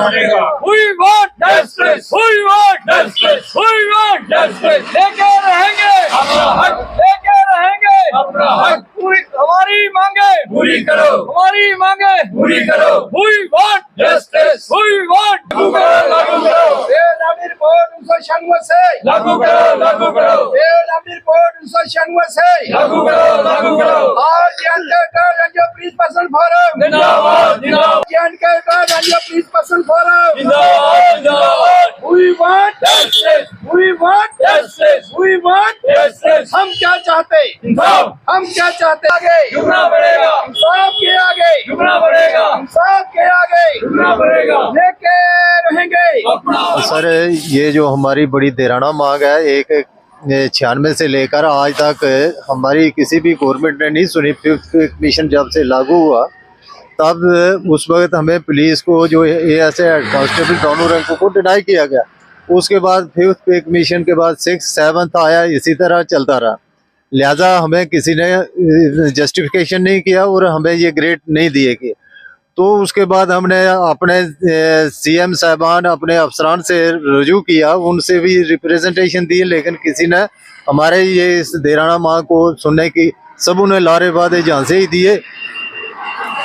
We want justice. We want justice. We want justice. लेके रहेंगे अपना हक, लेके रहेंगे अपना हक। पूरी हमारी मांगे पूरी करो, हमारी मांगे पूरी करो। We want justice. We want लागू करो, लागू करो। ये नामी रिपोर्ट 1996 से लागू करो, लागू करो। ये नामी रिपोर्ट 1996 से लागू करो, लागू करो। आज पुलिस पर्सन फोरम जिंदाबाद, जिंदाबाद। पुलिस पर्सन फोरम जिंदाबाद, जिंदाबाद। We want justice. We want justice. We want justice. हम क्या चाहते? इंसाफ। हम क्या चाहते? आगे झुकना पड़ेगा। इंसाफ के आगे झुकना पड़ेगा। इंसाफ के आगे झुकना पड़ेगा। लेके रहेंगे अपना। सर, ये जो हमारी बड़ी देराना मांग है, एक 96 से लेकर आज तक हमारी किसी भी गवर्नमेंट ने नहीं सुनी। फिफ्थ पे कमीशन जब से लागू हुआ तब उस वक्त हमें पुलिस को जो एएसआई हेड कांस्टेबल दोनों रैंकों को डिनाई किया गया। उसके बाद फिफ्थ पे कमीशन के बाद 6th 7th आया, इसी तरह चलता रहा। लिहाजा हमें किसी ने जस्टिफिकेशन नहीं किया और हमें ये ग्रेड नहीं दिए गए। तो उसके बाद हमने अपने सीएम साहबान अपने अफसरान से रजू किया, उनसे भी रिप्रेजेंटेशन दी, लेकिन किसी ने हमारे ये इस देराना मांग को सुनने की सब उन्हें लारे वादे झांसे ही दिए,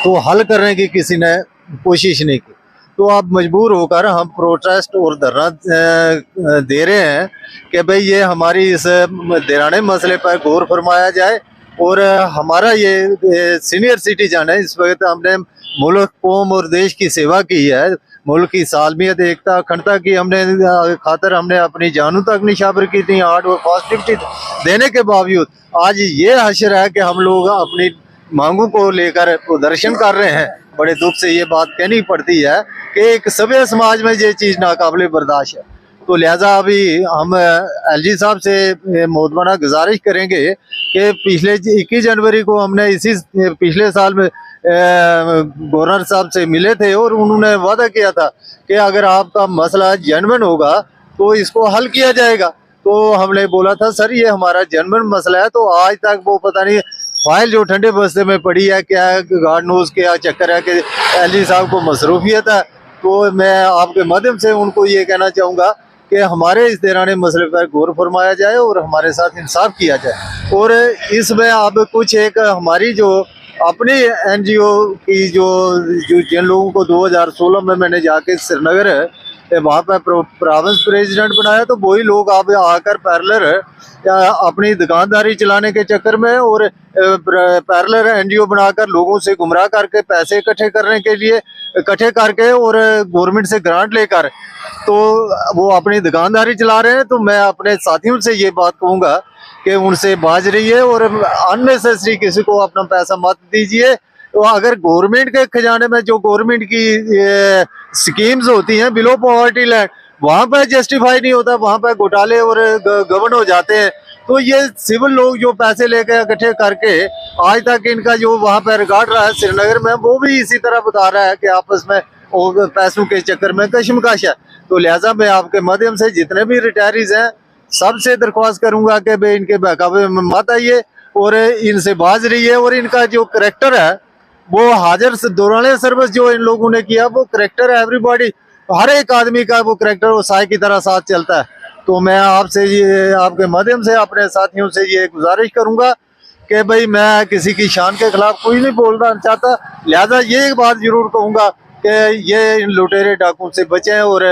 तो हल करने की किसी ने कोशिश नहीं की। तो अब मजबूर होकर हम प्रोटेस्ट और धरना दे रहे हैं कि भाई ये हमारी इस देराने मसले पर गौर फरमाया जाए। और हमारा ये सीनियर सिटीजन है, इस वक्त हमने मुल्क, कौम और देश की सेवा की है। मुल्क की सालमियत, एकता, अखंडता की हमने खातर हमने अपनी जानों तक निशावर की थी। आर्ट और पॉजिटिविटी देने के बावजूद आज ये हशर है कि हम लोग अपनी मांगों को लेकर प्रदर्शन कर रहे हैं। बड़े दुख से ये बात कहनी पड़ती है कि एक सभ्य समाज में ये चीज़ नाकाबिले बर्दाश्त है। तो लिहाजा अभी हम एलजी साहब से मोदबाना गुजारिश करेंगे कि पिछले 21 जनवरी को हमने इसी पिछले साल में गवर्नर साहब से मिले थे और उन्होंने वादा किया था कि अगर आपका मसला जेन्युइन होगा तो इसको हल किया जाएगा। तो हमने बोला था सर ये हमारा जेन्युइन मसला है, तो आज तक वो पता नहीं फाइल जो ठंडे बस्ते में पड़ी है, क्या गार्ड नोज क्या चक्कर है कि एलजी साहब को मसरूफियत है। तो मैं आपके माध्यम से उनको ये कहना चाहूँगा कि हमारे इस देराने मसले पर गौर फरमाया जाए और हमारे साथ इंसाफ किया जाए। और इसमें अब कुछ एक हमारी जो अपनी एनजीओ की जो जिन लोगों को 2016 में मैंने जाके श्रीनगर वहाँ पर प्रोविंस प्रेसिडेंट बनाया, तो वही लोग अब आकर पैरेलल अपनी दुकानदारी चलाने के चक्कर में और पैरेलल एनजीओ बनाकर लोगों से गुमराह करके पैसे इकट्ठे करके और गवर्नमेंट से ग्रांट लेकर तो वो अपनी दुकानदारी चला रहे हैं। तो मैं अपने साथियों से ये बात कहूँगा कि उनसे बाज रहिए और अननेसेसरी किसी को अपना पैसा मत दीजिए। तो अगर गवर्नमेंट के खजाने में जो गवर्नमेंट की स्कीम्स होती हैं बिलो पॉवर्टी लाइन, वहाँ पर जस्टिफाई नहीं होता, वहाँ पर घोटाले और गबन हो जाते हैं। तो ये सिविल लोग जो पैसे लेकर इकट्ठे करके आज तक इनका जो वहाँ पर रिकॉर्ड रहा है श्रीनगर में, वो भी इसी तरह बता रहा है कि आपस में पैसों के चक्कर में कशमकश है। तो लिहाजा मैं आपके माध्यम से जितने भी रिटायरीज हैं सबसे दरख्वास्त करूंगा कि भाई इनके बहकावे में मत आइए और इनसे बाज रहिए। और इनका जो करैक्टर है वो हाजिर दौरान सर्विस जो इन लोगों ने किया वो करैक्टर है, एवरीबॉडी हर एक आदमी का वो करैक्टर वो साय की तरह साथ चलता है। तो मैं आपसे ये आपके माध्यम से अपने साथियों से ये गुजारिश करूंगा कि भाई मैं किसी की शान के खिलाफ कोई नहीं बोलना चाहता। लिहाजा ये बात जरूर कहूँगा कि ये इन लुटेरे डाकुओं से बचें और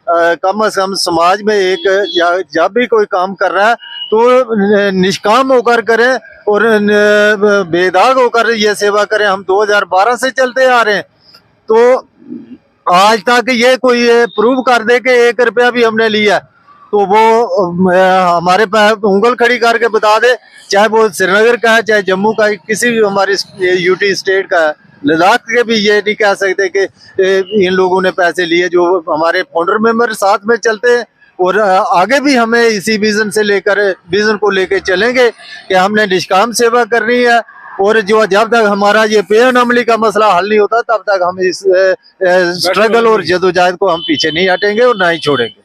कम से कम समाज में एक जब भी कोई काम कर रहा है तो निष्काम होकर करें और बेदाग होकर ये सेवा करें। हम 2012 से चलते आ रहे हैं, तो आज तक ये कोई प्रूव कर दे कि 1 रुपया भी हमने लिया तो वो हमारे पास उंगल खड़ी करके बता दे, चाहे वो श्रीनगर का है चाहे जम्मू का है, किसी भी हमारी यूटी स्टेट का है। लद्दाख के भी ये नहीं कह सकते कि इन लोगों ने पैसे लिए। जो हमारे फाउंडर मेंबर साथ में चलते हैं और आगे भी हमें इसी विजन को लेके चलेंगे कि हमने निष्काम सेवा करनी है। और जो जब तक हमारा ये पे एंड अमली का मसला हल नहीं होता तब तक हम इस स्ट्रगल और जदोजहद को हम पीछे नहीं हटेंगे और ना ही छोड़ेंगे।